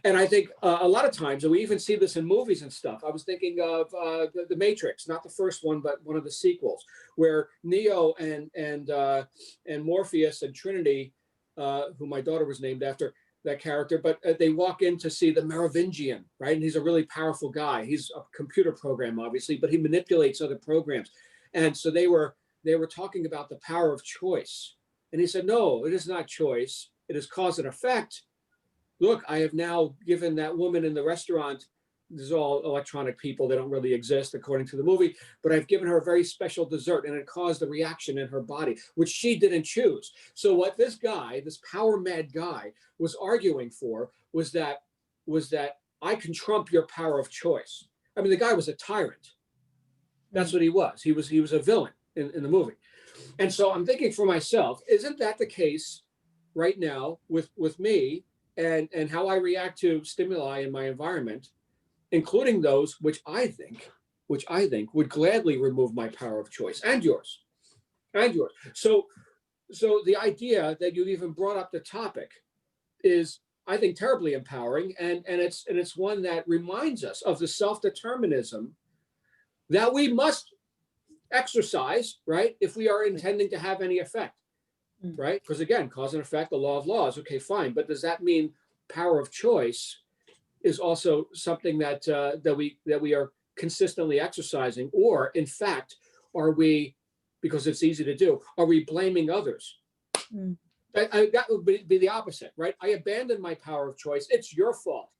S6: And I think a lot of times, and we even see this in movies and stuff, I was thinking of the Matrix, not the first one, but one of the sequels, where Neo and Morpheus and Trinity, who my daughter was named after, that character, but they walk in to see the Merovingian, right? And he's a really powerful guy. He's a computer program, obviously, but he manipulates other programs. And so they were talking about the power of choice. And he said, no, it is not choice. It is cause and effect. Look, I have now given that woman in the restaurant, this is all electronic people, they don't really exist according to the movie, but I've given her a very special dessert and it caused a reaction in her body, which she didn't choose. So what this guy, this power mad guy, was arguing for was that I can trump your power of choice. I mean, the guy was a tyrant. That's what he was. He was a villain in the movie. And so I'm thinking for myself, isn't that the case right now with me and how I react to stimuli in my environment, including those which I think would gladly remove my power of choice and yours. So the idea that you even brought up the topic is, I think, terribly empowering, and it's one that reminds us of the self-determinism that we must exercise, right? If we are intending to have any effect, right? Because again, cause and effect, the law of laws. Okay, fine, but does that mean power of choice is also something that we are consistently exercising, or in fact, are we, because it's easy to do, are we blaming others? That would be the opposite, right? I abandon my power of choice. It's your fault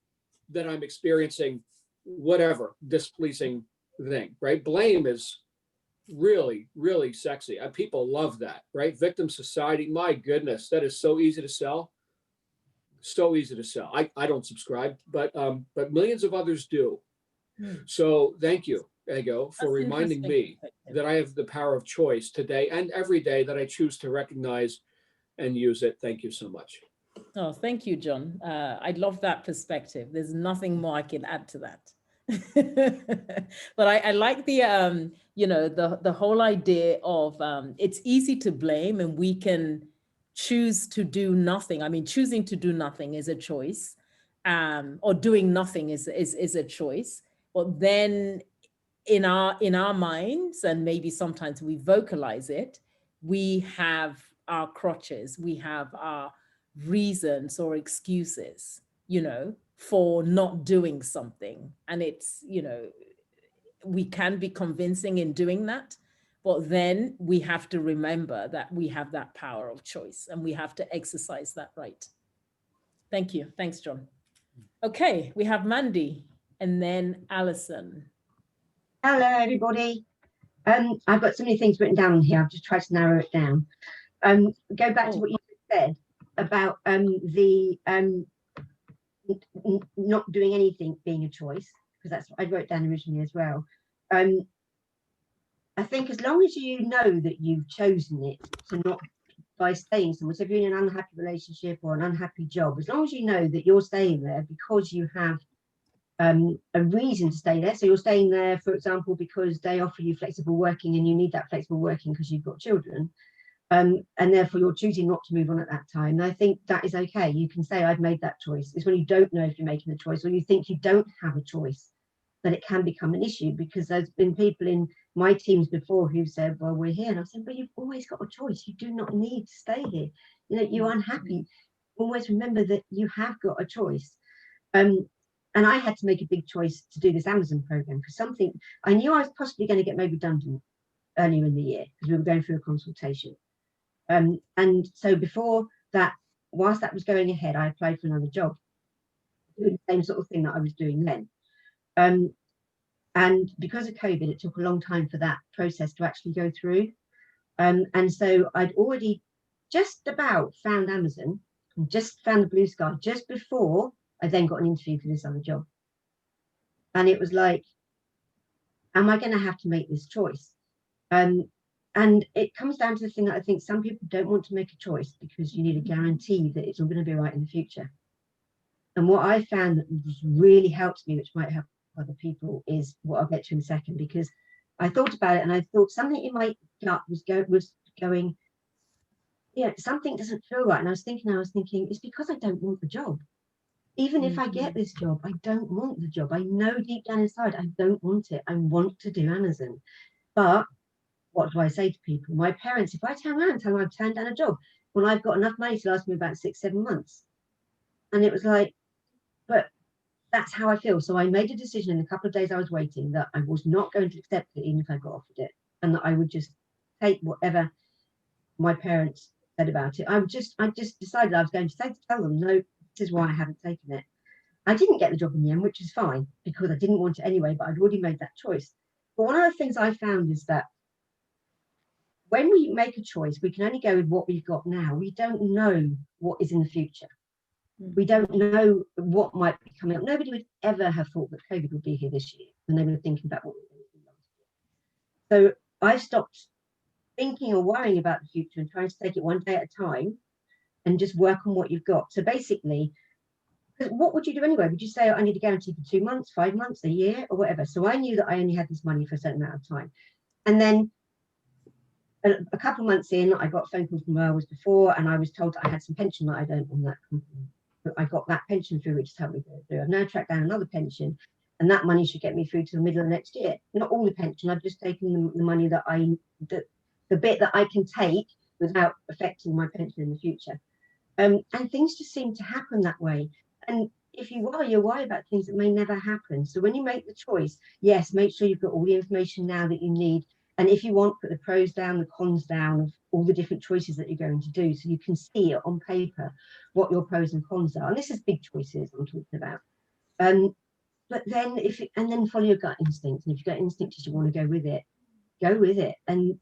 S6: that I'm experiencing whatever displeasing thing, right? Blame is really, really sexy. People love that, right? Victim society, my goodness, that is so easy to sell. So easy to sell. I don't subscribe, but millions of others do. So thank you, Égo, for reminding me that I have the power of choice today and every day, that I choose to recognize and use it. Thank you so much.
S1: Oh, thank you, John. I love that perspective. There's nothing more I can add to that. But I like the the whole idea of it's easy to blame and we can choose to do nothing. I mean, choosing to do nothing is a choice, or doing nothing is a choice. But then in our minds, and maybe sometimes we vocalize it, we have our crutches, we have our reasons or excuses, for not doing something. And it's, we can be convincing in doing that, but then we have to remember that we have that power of choice and we have to exercise that right. Thank you. Thanks, John. Okay, we have Mandy and then Alison.
S7: Hello, everybody. I've got so many things written down here. I've just tried to narrow it down. Go back to what you said about the not doing anything being a choice, because that's what I wrote down originally as well. And I think as long as you know that you've chosen it to not by staying somewhere, so if you're in an unhappy relationship or an unhappy job, as long as you know that you're staying there because you have a reason to stay there. So you're staying there, for example, because they offer you flexible working and you need that flexible working because you've got children. And therefore you're choosing not to move on at that time. And I think that is okay. You can say, I've made that choice. It's when you don't know if you're making the choice or you think you don't have a choice that it can become an issue, because there's been people in my teams before who said, well, we're here. And I said, but you've always got a choice. You do not need to stay here. You know, you're unhappy. Always remember that you have got a choice. And I had to make a big choice to do this Amazon program because something I knew I was possibly going to get made redundant earlier in the year because we were going through a consultation. And so before that, whilst that was going ahead, I applied for another job, doing the same sort of thing that I was doing then. And because of COVID, it took a long time for that process to actually go through. And so I'd already just about found Amazon, and just found the blue sky just before I then got an interview for this other job. And it was like, am I going to have to make this choice? And it comes down to the thing that I think some people don't want to make a choice because you need a guarantee that it's all going to be right in the future. And what I found that really helped me, which might help other people, is what I'll get to in a second, because I thought about it and I thought something in my gut was going, yeah, something doesn't feel right. And I was thinking, it's because I don't want the job. Even if I get this job, I don't want the job. I know deep down inside, I don't want it. I want to do Amazon. But what do I say to people? My parents, if I turn around and tell them I've turned down a job, when I've got enough money to last me about 6-7 months. And it was like, but that's how I feel. So I made a decision in a couple of days I was waiting that I was not going to accept it, even if I got offered it, and that I would just take whatever my parents said about it. I just decided I was going to tell them, no, this is why I haven't taken it. I didn't get the job in the end, which is fine because I didn't want it anyway, but I'd already made that choice. But one of the things I found is that when we make a choice, we can only go with what we've got now. We don't know what is in the future. We don't know what might be coming up. Nobody would ever have thought that COVID would be here this year when they were thinking about what we were going to do last year. So I stopped thinking or worrying about the future and trying to take it one day at a time and just work on what you've got. So basically, what would you do anyway? Would you say, I need a guarantee for 2 months, 5 months, a year, or whatever? So I knew that I only had this money for a certain amount of time. And then a couple of months in, I got a phone call from where I was before, and I was told that I had some pension that I'd earned on that company. But I got that pension through, which has helped me go through. I've now tracked down another pension, and that money should get me through to the middle of next year. Not all the pension, I've just taken the money that the bit that I can take without affecting my pension in the future. And things just seem to happen that way. And if you worry, you worry about things that may never happen. So when you make the choice, yes, make sure you've got all the information now that you need. And if you want, put the pros down, the cons down of all the different choices that you're going to do, so you can see it on paper what your pros and cons are. And this is big choices I'm talking about. But then then follow your gut instinct. And if your gut instinct is you want to go with it, go with it. And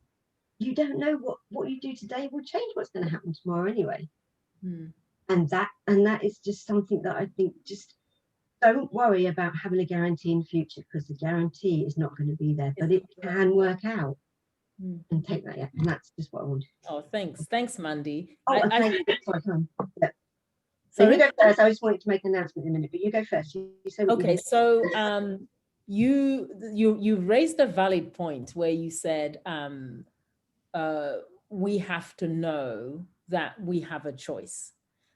S7: you don't know what you do today will change what's going to happen tomorrow anyway. And that is just something that I think, just don't worry about having a guarantee in the future, because the guarantee is not going to be there, but it can work out. And take that, yeah. And that's just what I wanted.
S1: Oh, thanks, Mandy.
S7: Oh,
S1: I
S7: yeah. So you go first. I just wanted to make an announcement in a minute, but you go first. You say what
S1: okay, so you raised a valid point where you said we have to know that we have a choice.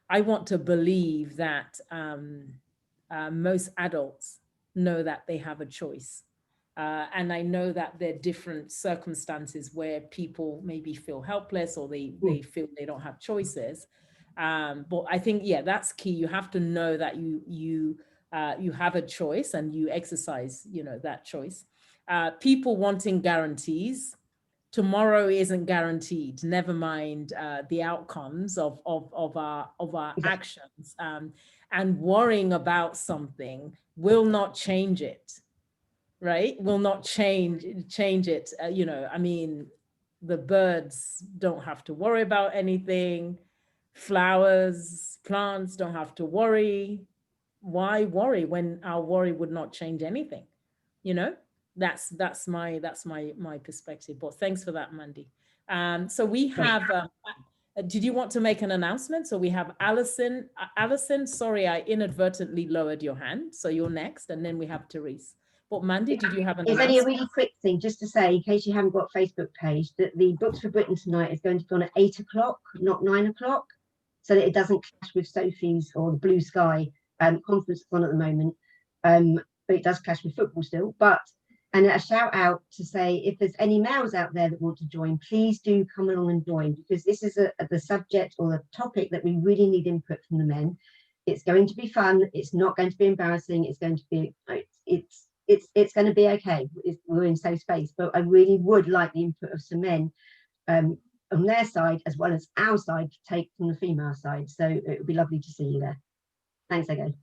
S1: I want to believe that most adults know that they have a choice. And I know that there are different circumstances where people maybe feel helpless or they feel they don't have choices. But I think, yeah, that's key. You have to know that you have a choice and you exercise, that choice. People wanting guarantees. Tomorrow isn't guaranteed. Never mind the outcomes of our actions. And worrying about something will not change it. Right? Will not change it. I mean, the birds don't have to worry about anything. Flowers, plants don't have to worry. Why worry when our worry would not change anything? That's my perspective. But thanks for that, Mandy. So we have. Did you want to make an announcement? So we have Alison. Alison, sorry, I inadvertently lowered your hand. So you're next, and then we have Therese. But Mandy, did you have an
S7: It's
S1: announcement?
S7: only a really quick thing, just to say, in case you haven't got a Facebook page, that the Books for Britain tonight is going to be on at 8 o'clock, not 9 o'clock, so that it doesn't clash with Sophie's or the Blue Sky conference on at the moment. But it does clash with football still. And a shout out to say, if there's any males out there that want to join, please do come along and join, because this is the subject or the topic that we really need input from the men. It's going to be fun. It's not going to be embarrassing. It's going to be, it's going to be okay. We're in safe space, but I really would like the input of some men on their side, as well as our side, to take from the female side. So it would be lovely to see you there. Thanks, Égo.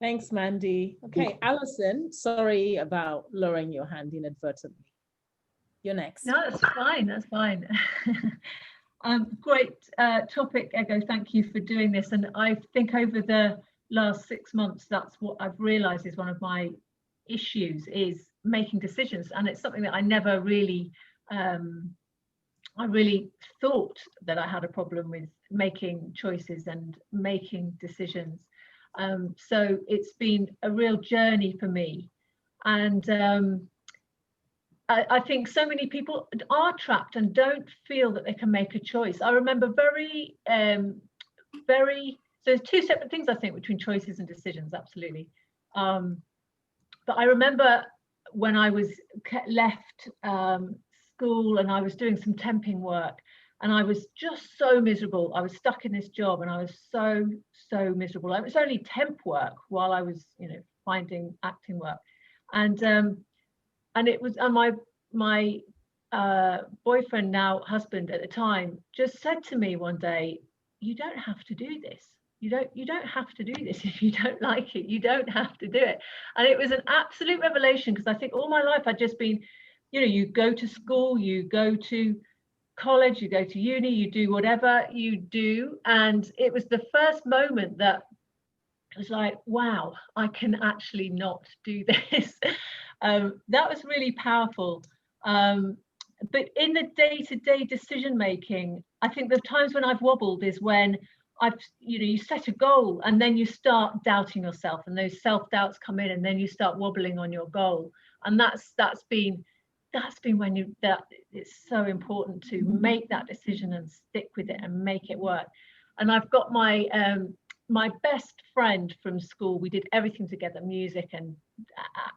S1: Thanks, Mandy. Okay, Alison, sorry about lowering your hand inadvertently. You're next.
S8: No, that's fine. That's fine. Great topic, Égo. Thank you for doing this. And I think over the last 6 months, that's what I've realized is one of my issues, is making decisions. And it's something that I never really, I really thought that I had a problem with making choices and making decisions. So it's been a real journey for me. And I think so many people are trapped and don't feel that they can make a choice. I remember so there's two separate things, I think, between choices and decisions, absolutely. But I remember when I was left school and I was doing some temping work, and I was just so miserable. I was stuck in this job and I was so miserable. It was only temp work while I was, finding acting work. And it was, and my boyfriend, now husband at the time, just said to me one day, "You don't have to do this. You don't have to do this if you don't like it. You don't have to do it." And it was an absolute revelation, because I think all my life I'd just been, you go to school, you go to college, you go to uni, you do whatever you do. And it was the first moment that it was like, wow, I can actually not do this. That was really powerful. But in the day-to-day decision making, I think the times when I've wobbled is when you set a goal and then you start doubting yourself, and those self-doubts come in, and then you start wobbling on your goal. And that's been when it's so important to make that decision and stick with it and make it work. And I've got my my best friend from school. We did everything together, music and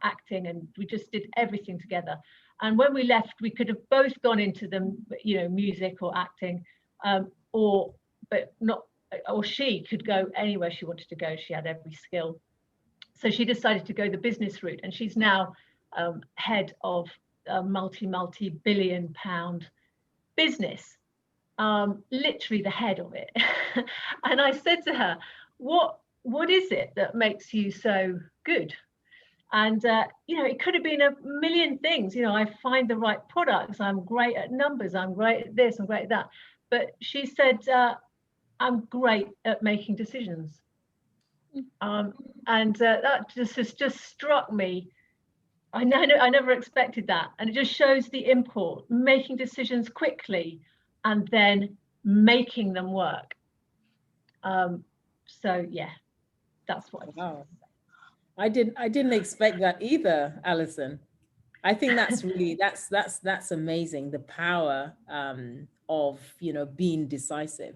S8: acting, and we just did everything together. And when we left, we could have both gone into the music or acting, or she could go anywhere she wanted to go. She had every skill. So she decided to go the business route, and she's now head of a multi-billion pound business, literally the head of it. And I said to her, what is it that makes you so good? And it could have been a million things. I find the right products, I'm great at numbers, I'm great at this, I'm great at that. But she said, I'm great at making decisions. And that just struck me. I never expected that. And it just shows the import, making decisions quickly and then making them work. So yeah, that's what
S1: I didn't expect that either, Alison. I think that's really that's amazing, the power of being decisive.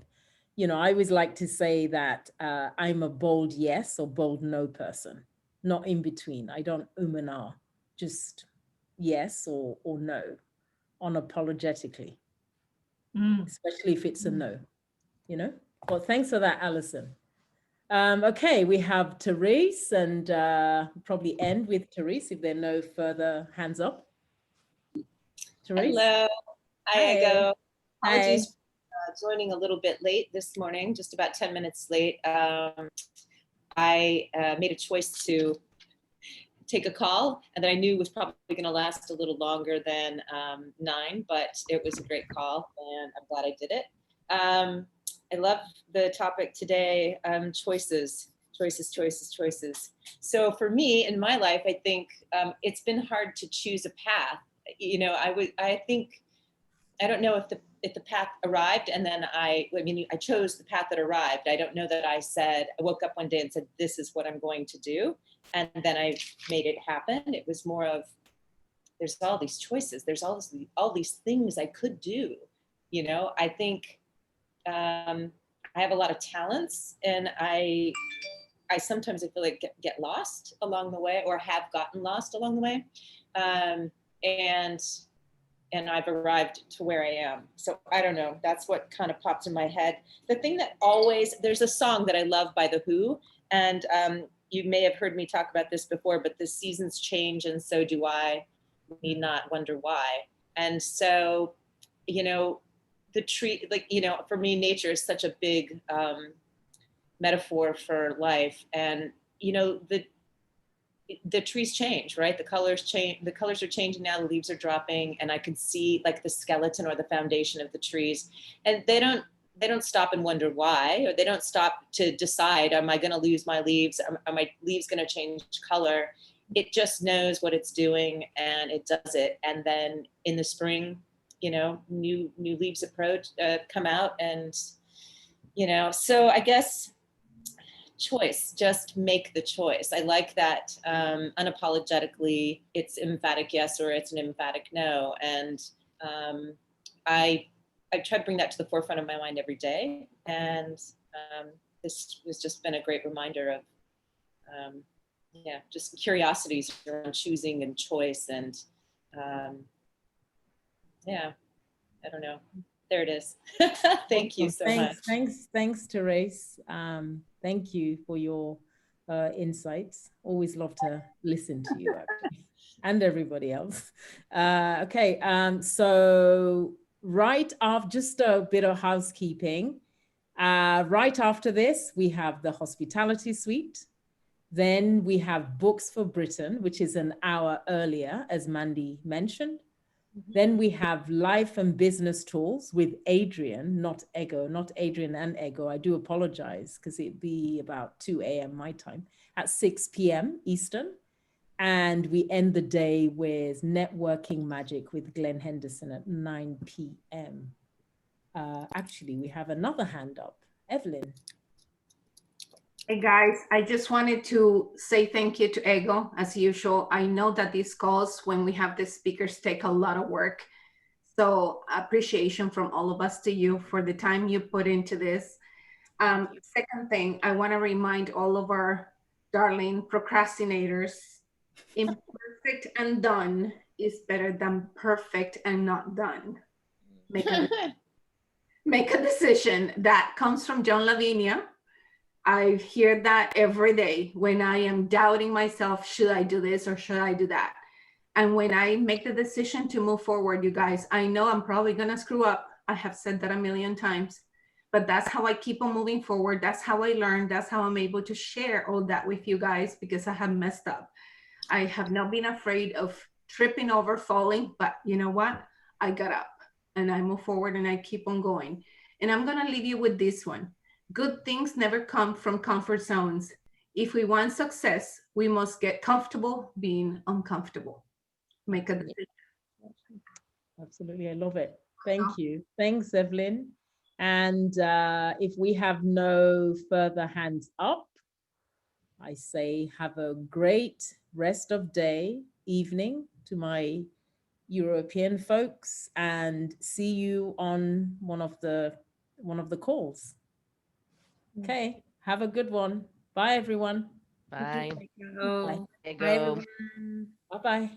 S1: I always like to say that I'm a bold yes or bold no person, not in between. I don't and ah, just yes or no, unapologetically, especially if it's a no, Well, thanks for that, Alison. Okay, we have Therese, and probably end with Therese if there are no further hands up. Therese?
S9: Hello. Hi, Égo. Apologies
S1: for
S9: joining a little bit late this morning, just about 10 minutes late. I made a choice to take a call, and that I knew was probably going to last a little longer than 9, but it was a great call, and I'm glad I did it. I love the topic today, choices choices, choices, choices. So for me in my life, I think it's been hard to choose a path. You know, I think, I don't know if the path arrived and then I chose the path that arrived. I don't know that I woke up one day and said, this is what I'm going to do. And then I made it happen. It was more of, there's all these choices. There's all these things I could do. You know, I think I have a lot of talents, and I sometimes I feel like get lost along the way, or have gotten lost along the way. And I've arrived to where I am. So I don't know, that's what kind of popped in my head. The thing that there's a song that I love by The Who, and you may have heard me talk about this before, but the seasons change and so do I, need not wonder why. And so, you know, the tree, like, you know, for me, nature is such a big metaphor for life. And, you know, the trees change, right? The colors change, the colors are changing now, the leaves are dropping, and I can see like the skeleton or the foundation of the trees. And they don't stop and wonder why, or they don't stop to decide, am I going to lose my leaves? Are my leaves going to change color? It just knows what it's doing and it does it. And then in the spring, you know, new leaves come out, and, you know, so I guess choice, just make the choice. I like that unapologetically it's emphatic yes or it's an emphatic no. And I try to bring that to the forefront of my mind every day. And this has just been a great reminder of just curiosities around choosing and choice. And I don't know. There it is. Thank you so much.
S1: Thanks, Therese. Thank you for your insights. Always love to listen to you, actually, and everybody else. Okay, so right after, just a bit of housekeeping. Right after this, we have the hospitality suite. Then we have Books for Britain, which is an hour earlier, as Mandy mentioned. Then we have Life and Business Tools with Adrian, not Ego, not Adrian and Ego. I do apologize, because it'd be about 2 a.m. my time, at 6 p.m. Eastern. And we end the day with Networking Magic with Glenn Henderson at 9 p.m. Actually, we have another hand up. Evelyn.
S10: Hey guys, I just wanted to say thank you to Ego, as usual. I know that these calls, when we have the speakers, take a lot of work. So appreciation from all of us to you for the time you put into this. Second thing, I want to remind all of our darling procrastinators, imperfect and done is better than perfect and not done. Make a decision. That comes from John Lavenia. I hear that every day when I am doubting myself, should I do this or should I do that? And when I make the decision to move forward, you guys, I know I'm probably going to screw up. I have said that a million times, but that's how I keep on moving forward. That's how I learn. That's how I'm able to share all that with you guys, because I have messed up. I have not been afraid of tripping over, falling, but you know what? I got up and I move forward and I keep on going. And I'm going to leave you with this one. Good things never come from comfort zones. If we want success, we must get comfortable being uncomfortable. Make a decision.
S1: Absolutely, I love it. Thank you. Thanks, Evelyn. And if we have no further hands up, I say have a great rest of day, evening to my European folks, and see you on one of the calls. Okay, have a good one. Bye, everyone.
S11: Bye.
S1: Bye.
S11: Ego.
S1: Bye-bye.